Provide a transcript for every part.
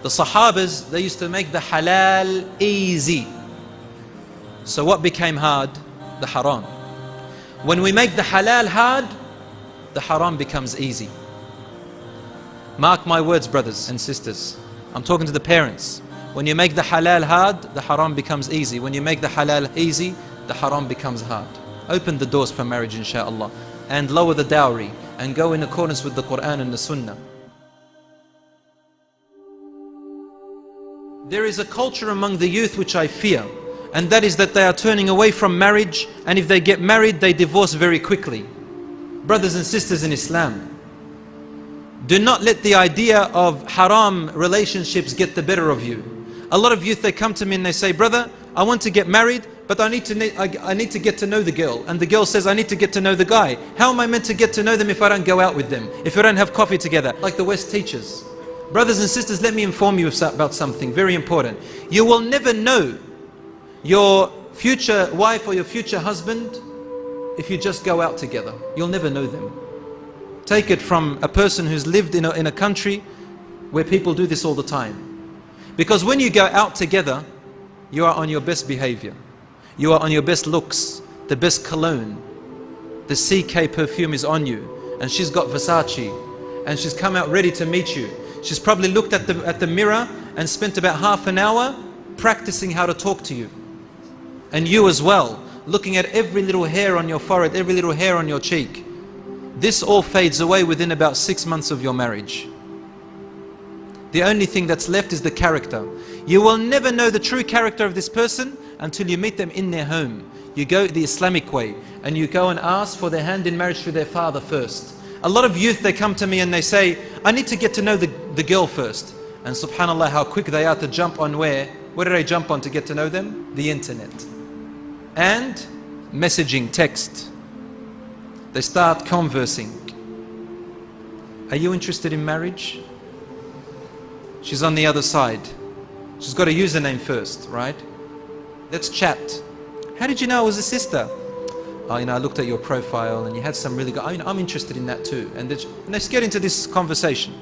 The Sahabas, they used to make the halal easy. So what became hard? The haram. When we make the halal hard, the haram becomes easy. Mark my words, brothers and sisters. I'm talking to the parents. When you make the halal hard, the haram becomes easy. When you make the halal easy, the haram becomes hard. Open the doors for marriage, inshallah, and lower the dowry, and go in accordance with the Quran and the Sunnah. There is a culture among the youth which I fear, and that is that they are turning away from marriage, and if they get married, they divorce very quickly. Brothers and sisters in Islam, do not let the idea of haram relationships get the better of you. A lot of youth, they come to me and they say, brother, I want to get married, but I need to get to know the girl. And the girl says, I need to get to know the guy. How am I meant to get to know them if I don't go out with them? If I don't have coffee together? Like the West teaches. Brothers and sisters, let me inform you about something very important. You will never know your future wife or your future husband if you just go out together. You'll never know them. Take it from a person who's lived in a country where people do this all the time. Because when you go out together, you are on your best behavior. You are on your best looks, the best cologne. The CK perfume is on you, and she's got Versace, and she's come out ready to meet you. She's probably looked at the mirror and spent about half an hour practicing how to talk to you. And you as well, looking at every little hair on your forehead, every little hair on your cheek. This all fades away within about 6 months of your marriage. The only thing that's left is the character. You will never know the true character of this person until you meet them in their home. You go the Islamic way, and you go and ask for their hand in marriage through their father first. A lot of youth, they come to me and they say, I need to get to know the girl first. And subhanAllah, how quick they are to jump on where? Where did I jump on to get to know them? The internet. And messaging, text. They start conversing. Are you interested in marriage? She's on the other side. She's got a username first, right? Let's chat. How did you know I was a sister? Oh, I looked at your profile and you had some really good, I'm interested in that too. And let's get into this conversation.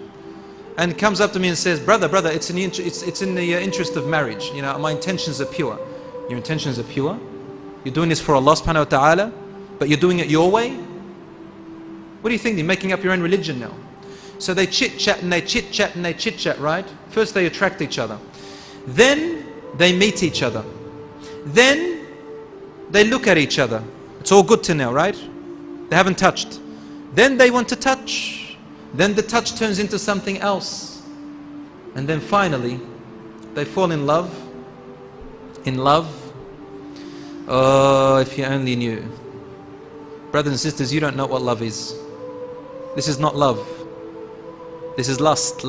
And comes up to me and says, brother, it's in the interest of marriage. My intentions are pure. Your intentions are pure? You're doing this for Allah subhanahu wa ta'ala, but you're doing it your way? What do you think? You're making up your own religion now. So they chit-chat and they chit-chat and they chit-chat, right? First they attract each other. Then they meet each other. Then they look at each other. It's all good to now, right? They haven't touched. Then they want to touch. Then the touch turns into something else. And then finally, they fall in love. In love. Oh, if you only knew. Brothers and sisters, you don't know what love is. This is not love. This is lust.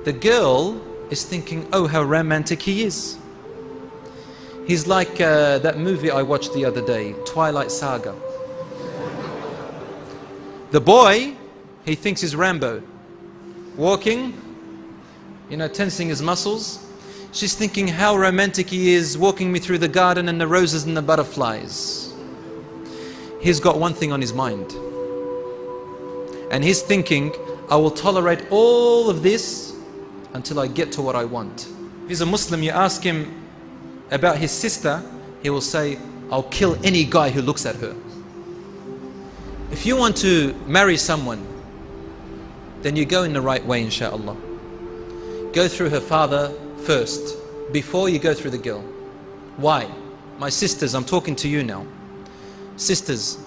The girl is thinking, oh, how romantic he is. He's like that movie I watched the other day, Twilight Saga. The boy, he thinks he's Rambo. Walking, tensing his muscles. She's thinking how romantic he is, walking me through the garden and the roses and the butterflies. He's got one thing on his mind. And he's thinking, I will tolerate all of this until I get to what I want. If he's a Muslim, you ask him about his sister, he will say, I'll kill any guy who looks at her. If you want to marry someone, then you go in the right way, inshallah. Go through her father first, before you go through the girl. Why? My sisters, I'm talking to you now. Sisters,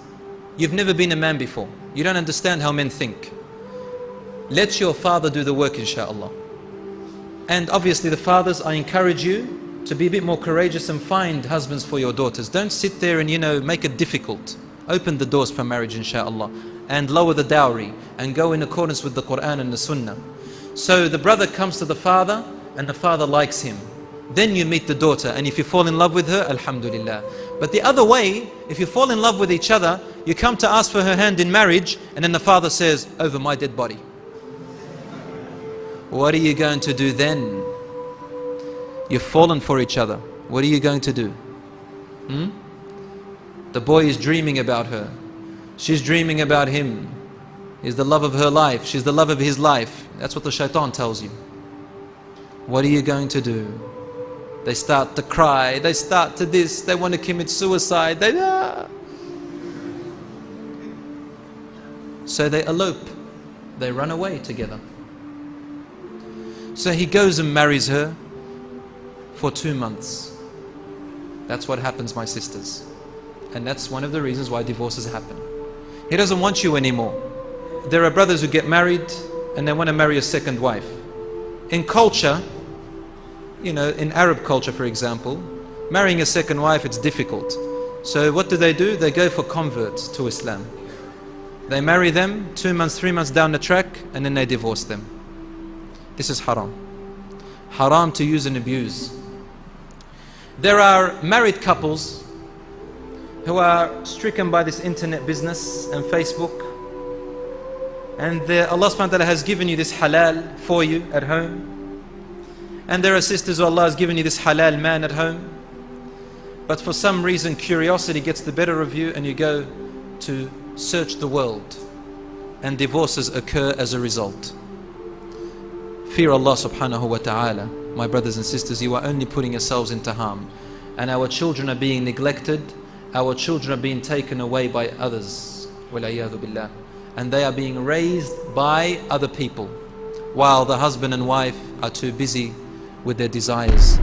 you've never been a man before. You don't understand how men think. Let your father do the work, inshallah. And obviously the fathers, I encourage you to be a bit more courageous and find husbands for your daughters. Don't sit there and make it difficult. Open the doors for marriage, inshallah, and lower the dowry and go in accordance with the Quran and the Sunnah. So the brother comes to the father and the father likes him. Then you meet the daughter, and if you fall in love with her, alhamdulillah. But the other way, if you fall in love with each other, you come to ask for her hand in marriage, and then the father says, over my dead body. What are you going to do then? You've fallen for each other. What are you going to do? The boy is dreaming about her. She's dreaming about him. He's the love of her life. She's the love of his life. That's what the shaitan tells you. What are you going to do? They start to cry. They start to this. They want to commit suicide. So they elope. They run away together. So he goes and marries her for 2 months. That's what happens, my sisters. And that's one of the reasons why divorces happen. He doesn't want you anymore. There are brothers who get married and they want to marry a second wife. In culture, you know, in Arab culture, for example, marrying a second wife, it's difficult. So what do? They go for converts to Islam. They marry them 2 months, 3 months down the track, and then they divorce them. This is haram. Haram to use and abuse. There are married couples who are stricken by this internet business and Facebook, and Allah subhanahu wa ta'ala has given you this halal for you at home. And there are sisters who Allah has given you this halal man at home, but for some reason curiosity gets the better of you and you go to search the world, and divorces occur as a result. Fear Allah subhanahu wa ta'ala. My brothers and sisters, you are only putting yourselves into harm, and our children are being neglected. Our children are being taken away by others, وَالْعِيَاذُ بِاللَّهِ, and they are being raised by other people while the husband and wife are too busy with their desires.